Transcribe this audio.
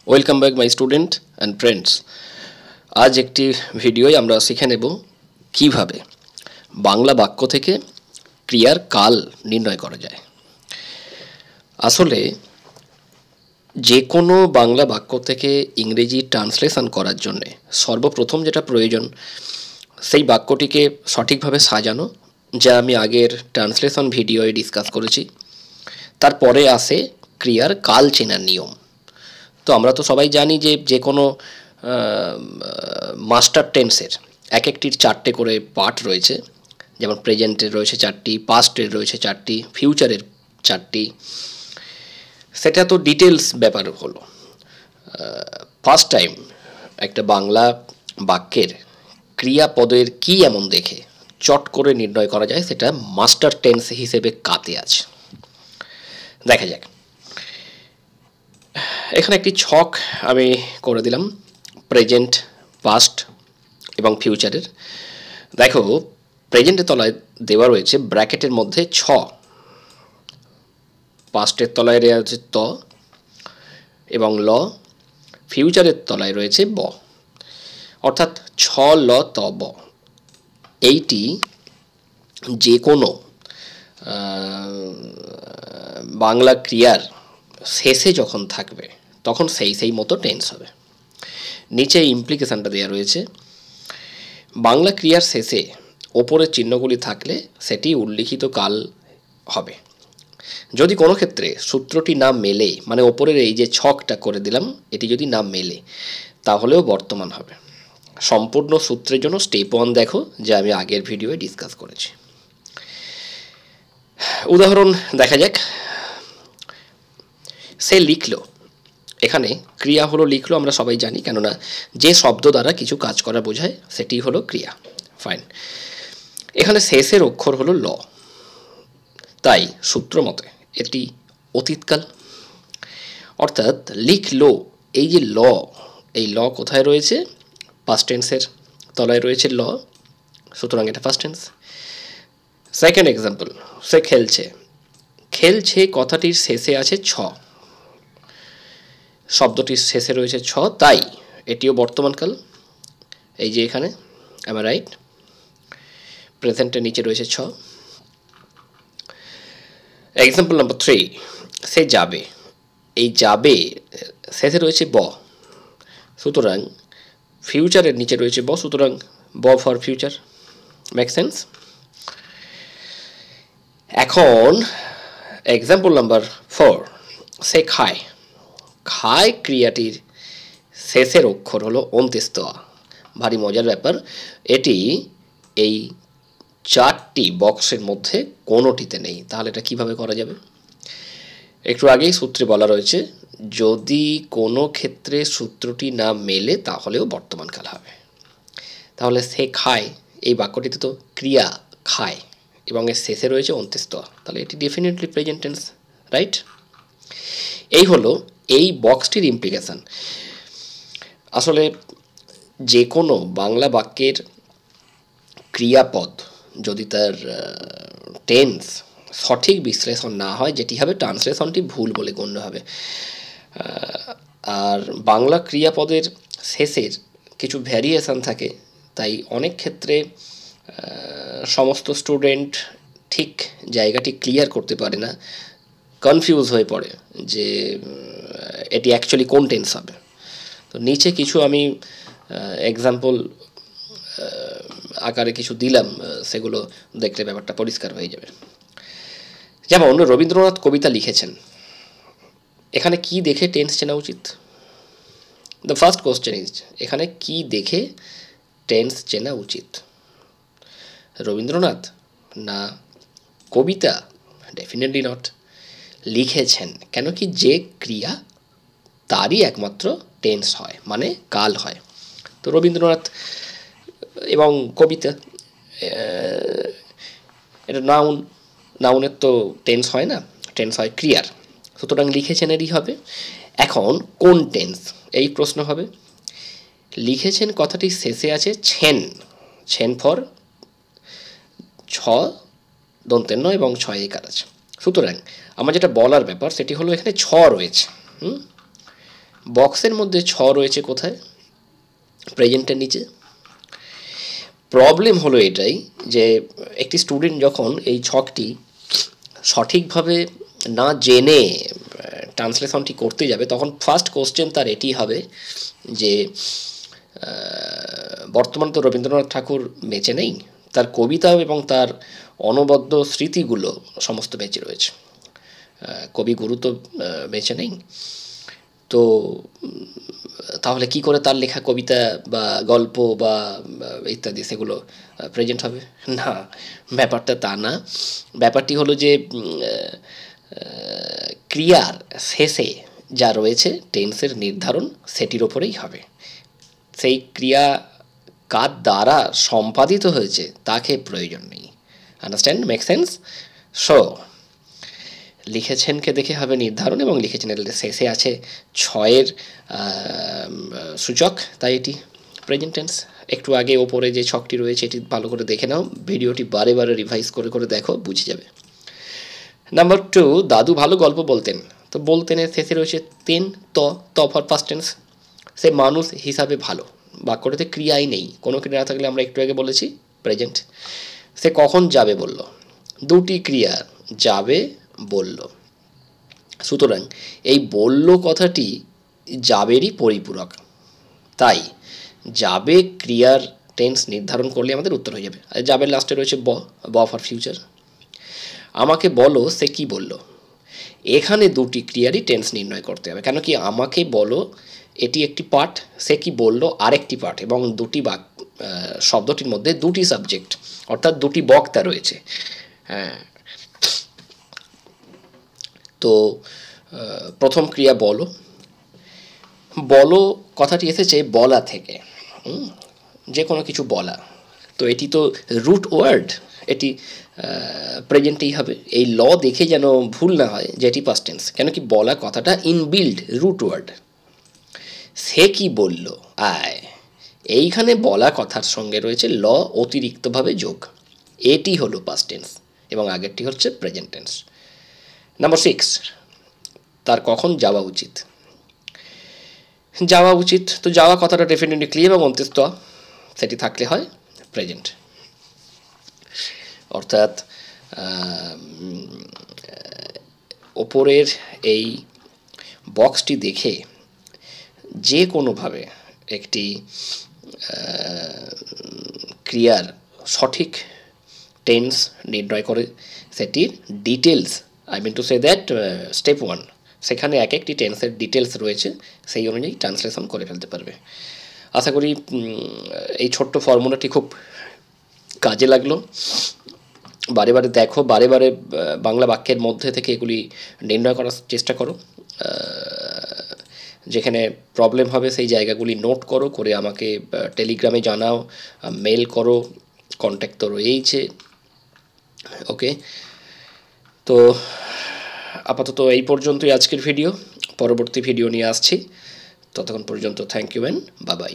Welcome back my student and friends. আজ একটি ভিডিওয় আমরা শিখে নেব কিভাবে বাংলা বাক্য থেকে ক্রিয়ার কাল নির্ণয় করা যায়। আসলে যে কোনো বাংলা বাক্য থেকে ইংরেজি ট্রান্সলেশন করার জন্য সর্বপ্রথম যেটা প্রয়োজন সেই বাক্যটিকে সঠিকভাবে সাজানো, যা আমি আগের ট্রান্সলেশন ভিডিওয়ে ডিসকাস করেছি। তারপরে আসে ক্রিয়ার কাল চেনার নিয়ম। তো আমরা তো সবাই জানি যে কোনো মাস্টার টেন্সের এক একটির চারটে করে পার্ট রয়েছে, যেমন প্রেজেন্টের রয়েছে চারটি, পাস্টের রয়েছে চারটি, ফিউচারের চারটি। সেটা তো ডিটেলস ব্যাপার হলো। ফার্স্ট টাইম একটা বাংলা বাক্যের ক্রিয়াপদের কী এমন দেখে চট করে নির্ণয় করা যায়, সেটা মাস্টার টেন্স হিসেবে কাতে আছে। দেখা যাক। এখানে একটি ছক আমি করে দিলাম প্রেজেন্ট, পাস্ট এবং ফিউচারের। দেখো, প্রেজেন্টের তলায় দেওয়া রয়েছে ব্র্যাকেটের মধ্যে ছ, পাস্টের তলায় রয়েছে ত এবং ল, ফিউচারের তলায় রয়েছে ব, অর্থাৎ ছ ল ত ব। এইটি যে কোনো বাংলা ক্রিয়ার শেষে যখন থাকবে তখন সেই মতো টেন্স হবে। নিচে ইমপ্লিকেশানটা দেওয়া রয়েছে। বাংলা ক্রিয়ার শেষে ওপরের চিহ্নগুলি থাকলে সেটি উল্লিখিত কাল হবে। যদি কোনো ক্ষেত্রে সূত্রটি না মেলে, মানে ওপরের এই যে ছকটা করে দিলাম, এটি যদি না মেলে তাহলেও বর্তমান হবে। সম্পূর্ণ সূত্রের জন্য স্টেপ 1 দেখো, যা আমি আগের ভিডিওয়ে ডিসকাস করেছি। উদাহরণ দেখা যাক। সে লিখলো, এখানে ক্রিয়া হলো লিখলো, আমরা সবাই জানি, কেননা যে শব্দ দ্বারা কিছু কাজ করা বোঝায় সেটি হলো ক্রিয়া। ফাইন। এখানে শেষের অক্ষর হলো ল, তাই সূত্র মতে এটি অতীতকাল। অর্থাৎ লিখলো, এই যে ল, এই ল কোথায় রয়েছে? পাস্ট টেন্সের তলায় রয়েছে ল, সুতরাং এটা ফার্স্ট টেন্স। সেকেন্ড এক্সাম্পল, সে খেলছে। খেলছে কথাটির শেষে আছে ছ, শব্দটির শেষে রয়েছে ছ, তাই এটিও বর্তমানকাল। এই যে এখানে, আমার রাইট, প্রেজেন্টের নিচে রয়েছে ছ। এক্সাম্পল নাম্বার 3, সে যাবে। এই যাবে শেষে রয়েছে ব, সুতরাং ফিউচারের নিচে রয়েছে ব, সুতরাং ব ফর ফিউচার। Make sense? এখন এক্সাম্পল নাম্বার 4, সে খায়। খায় ক্রিয়াটির শেষের অক্ষর হলো অন্ত্যেষ্ট আ। ভারী মজার ব্যাপার, এটি এই চারটি বক্সের মধ্যে কোনোটিতে নেই। তাহলে এটা কিভাবে করা যাবে? একটু আগেই সূত্রে বলা রয়েছে, যদি কোনো ক্ষেত্রে সূত্রটি না মেলে তাহলেও বর্তমানকাল হবে। তাহলে সে খায়, এই বাক্যটিতে তো ক্রিয়া খায় এবং এর শেষে রয়েছে অন্ত্যেষ্ট আ, তাহলে এটি ডেফিনেটলি প্রেজেন্ট টেন্স, রাইট? এই হলো এই বক্সটির ইমপ্লিকেশান। আসলে যে কোনো বাংলা বাক্যের ক্রিয়াপদ যদি তার টেন্স সঠিক বিশ্লেষণ না হয়, যেটি হবে ট্রান্সলেশনটি ভুল বলে গণ্য হবে। আর বাংলা ক্রিয়াপদের শেষের কিছু ভ্যারিয়েশান থাকে, তাই অনেক ক্ষেত্রে সমস্ত স্টুডেন্ট ঠিক জায়গাটি ক্লিয়ার করতে পারে না, কনফিউজ হয়ে পড়ে যে এটি অ্যাকচুয়ালি কোন টেন্স হবে। তো নিচে কিছু আমি এক্সাম্পল আকারে কিছু দিলাম, সেগুলো দেখলে ব্যাপারটা পরিষ্কার হয়ে যাবে। যেমন রবীন্দ্রনাথ কবিতা লিখেছেন, এখানে কি দেখে টেন্স চেনা উচিত? দ্য ফার্স্ট কোশ্চেন ইজ, এখানে কি দেখে টেন্স চেনা উচিত? রবীন্দ্রনাথ না কবিতা? Definitely not. লিখেছেন, কেন কি যে ক্রিয়া তারই একমাত্র টেন্স হয়, মানে কাল হয়। তো রবীন্দ্রনাথ এবং কবিতা, এটা নাউন, নাউনের তো টেন্স হয় না, টেন্স হয় ক্রিয়ার, সুতরাং লিখেছেনেরই হবে। এখন কোন টেন্স, এই প্রশ্ন হবে। লিখেছেন কথাটির শেষে আছে ছেন, ছেন ফর ছ দন্তের নয় এবং ছয় একার আছে। সুতরাং আমার যেটা বলার ব্যাপার সেটি হলো, এখানে ছ রয়েছে, বক্সের মধ্যে ছ রয়েছে কোথায়? প্রেজেন্টের নিচে। প্রবলেম হলো এটাই যে একটি স্টুডেন্ট যখন এই ছকটি সঠিকভাবে না জেনে ট্রান্সলেশনটি করতে যাবে, তখন ফার্স্ট কোশ্চেন তার এটি হবে যে বর্তমানে তো রবীন্দ্রনাথ ঠাকুর বেঁচে নেই, তার কবিতা এবং তার অনবদ্য স্মৃতিগুলো সমস্ত বেঁচে রয়েছে, কবিগুরু তো বেঁচে নেই, তো তাহলে কি করে তার লেখা কবিতা বা গল্প বা ইত্যাদি সেগুলো প্রেজেন্ট হবে? না, ব্যাপারটা তা না। ব্যাপারটি হলো যে ক্রিয়ার শেষে যা রয়েছে টেন্সের নির্ধারণ সেটির ওপরেই হবে। সেই ক্রিয়া কার দ্বারা সম্পাদিত হয়েছে তাকে প্রয়োজন নেই। আন্ডারস্ট্যান্ড? Make sense? সো লিখেছেনকে দেখে হবে নির্ধারণ, এবং লিখেছেন এর শেষে আছে ছয়ের সূচক, তাই এটি প্রেজেন্ট টেন্স। একটু আগে ওপরে যে ছকটি রয়েছে এটি ভালো করে দেখে নাও, ভিডিওটি বারে বারে রিভাইজ করে করে দেখো, বুঝে যাবে। নাম্বার 2, দাদু ভালো গল্প বলতেন। তো বলতেনের শেষে রয়েছে তেন, ত ফর পাস্ট টেন্স। সে মানুষ হিসাবে ভালো, বাক্যটাতে ক্রিয়াই নেই, কোনো ক্রিয়া না থাকলে আমরা একটু আগে বলেছি প্রেজেন্ট। সে কখন যাবে বলল, দুটি ক্রিয়া যাবে বলল, সুতরাং এই বলল কথাটি যাবেরই পরিপূরক, তাই যাবে ক্রিয়ার টেন্স নির্ধারণ করলে আমাদের উত্তর হয়ে যাবে। আর যাবের লাস্টে রয়েছে ব ফর ফিউচার। আমাকে বলো সে কি বলল, এখানে দুটি ক্রিয়ারই টেন্স নির্ণয় করতে হবে, কেন কি আমাকে বলো এটি একটি পার্ট, সে কি বলল আরেকটি পার্ট, এবং দুটি শব্দটির মধ্যে দুটি সাবজেক্ট অর্থাৎ দুটি বক্তা রয়েছে। হ্যাঁ, তো প্রথম ক্রিয়া বলো, বলো কথাটি এসেছে বলা থেকে, যে কোনো কিছু বলা, তো এটি তো রুট ওয়ার্ড, এটি প্রেজেন্টেই হবে। এই ল দেখে যেন ভুল না হয় যে এটি পাস্ট টেন্স, কেন কি বলা কথাটা ইনবিল্ড রুট ওয়ার্ড। সে কি বলল আয়, এইখানে বলা কথার সঙ্গে রয়েছে ল অতিরিক্তভাবে যোগ, এটি হলো পাস্ট টেন্স এবং আগেরটি হচ্ছে প্রেজেন্ট টেন্স। নাম্বার 6, তার কখন যাওয়া উচিত। যাওয়া উচিত, তো যাওয়া কথাটা ডেফিনেটলি ক্লিয়ার এবং অন্ত্যেষ্ট সেটি থাকলে হয় প্রেজেন্ট। অর্থাৎ ওপরের এই বক্সটি দেখে যে কোনোভাবে একটি ক্রিয়ার সঠিক টেন্স নির্ণয় করে সেটির details, I mean to say that step 1, সেখানে এক একটি টেন্সের ডিটেলস রয়েছে, সেই অনুযায়ী ট্রান্সলেশন করে ফেলতে পারবে। আশা করি এই ছোট্ট ফর্মুলাটি খুব কাজে লাগলো। বারে বারে দেখো, বারে বারে বাংলা বাক্যের মধ্যে থেকে এগুলি নির্ণয় করার চেষ্টা করো, যেখানে প্রবলেম হবে সেই জায়গাগুলি নোট করো, করে আমাকে টেলিগ্রামে জানাও, মেল করো, কন্ট্যাক্ট তো রয়েইছে। ওকে, তো আপাতত এই পর্যন্তই আজকের ভিডিও, পরবর্তী ভিডিও নিয়ে আসছি, ততক্ষণ পর্যন্ত thank you and bye by.